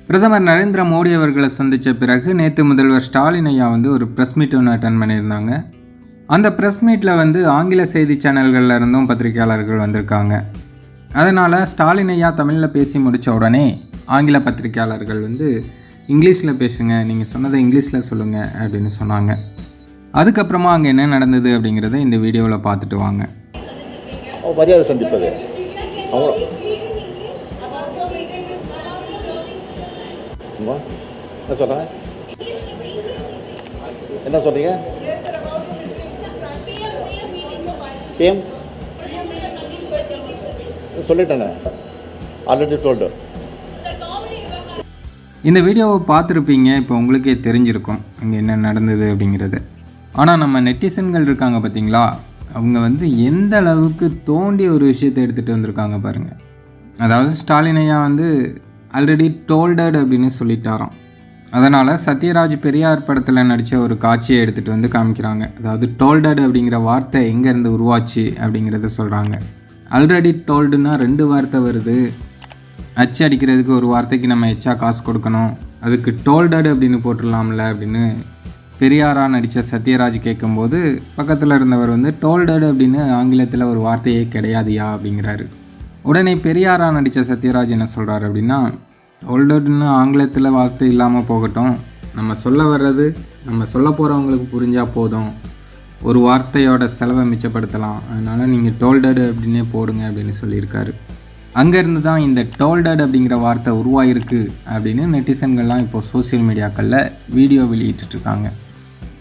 பிரதமர் நரேந்திர மோடி அவர்களை சந்தித்த பிறகு நேற்று முதல்வர் ஸ்டாலின் ஐயா ஒரு ப்ரெஸ் மீட் ஒன்று அட்டன் பண்ணியிருந்தாங்க. அந்த ப்ரெஸ் மீட்டில் ஆங்கில செய்தி சேனல்களில் இருந்தும் பத்திரிகையாளர்கள் வந்திருக்காங்க. அதனால் ஸ்டாலின் ஐயா தமிழில் பேசி முடித்த உடனே ஆங்கில பத்திரிகையாளர்கள் இங்கிலீஷில் பேசுங்க, நீங்கள் சொன்னதை இங்கிலீஷில் சொல்லுங்கள் அப்படின்னு சொன்னாங்க. அதுக்கப்புறமா அங்கே என்ன நடந்தது அப்படிங்கிறத இந்த வீடியோவில் பார்த்துட்டு வாங்க. மரியாதை சந்திப்பது என்ன சொல்கிறேன், என்ன சொல்கிறீங்க? பிஎம் சொல்லிட்டேனே, ஆல்ரெடி டோல்டு. இந்த வீடியோவை பார்த்துருப்பீங்க, இப்போ உங்களுக்கே தெரிஞ்சிருக்கும் அங்கே என்ன நடந்தது அப்படிங்கிறது. ஆனால் நம்ம நெட்டிசன்கள் இருக்காங்க பார்த்தீங்களா, அவங்க எந்த அளவுக்கு தோண்டி ஒரு விஷயத்தை எடுத்துகிட்டு வந்திருக்காங்க பாருங்கள். அதாவது ஸ்டாலின் ஐயா ஆல்ரெடி டோல்டட் அப்படின்னு சொல்லிட்டாராம். அதனால் சத்யராஜ் பெரியார் படத்தில் நடித்த ஒரு காட்சியை எடுத்துகிட்டு காமிக்கிறாங்க. அதாவது டோல்டட் அப்படிங்கிற வார்த்தை எங்கேருந்து உருவாச்சு அப்படிங்கிறத சொல்கிறாங்க. ஆல்ரெடி டோல்டுன்னா 2 வார்த்தை வருது. அச்சு அடிக்கிறதுக்கு ஒரு வார்த்தைக்கு நம்ம எச்சா காசு கொடுக்கணும், அதுக்கு டோல்டட் அப்படின்னு போட்டுடலாம்ல அப்படின்னு பெரியாராக நடித்த சத்யராஜ் கேட்கும்போது பக்கத்தில் இருந்தவர் டோல்டட் அப்படின்னு ஆங்கிலத்தில் ஒரு வார்த்தையே கிடையாதுயா அப்படிங்கிறாரு. உடனே பெரியாராக நடித்த சத்யராஜ் என்ன சொல்கிறாரு அப்படின்னா, டோல்டட்னு ஆங்கிலத்தில் வார்த்தை இல்லாமல் போகட்டும், நம்ம சொல்ல வர்றது நம்ம சொல்ல போகிறவங்களுக்கு புரிஞ்சால் போதும், ஒரு வார்த்தையோட செலவை மிச்சப்படுத்தலாம், அதனால் நீங்கள் டோல்டட் அப்படின்னே போடுங்க அப்படின்னு சொல்லியிருக்காரு. அங்கேருந்து தான் இந்த டோல்டட் அப்படிங்கிற வார்த்தை உருவாயிருக்கு அப்படின்னு நெட்டிசன்கள்லாம் இப்போது சோசியல் மீடியாக்களில் வீடியோ வெளியிட்டுருக்காங்க.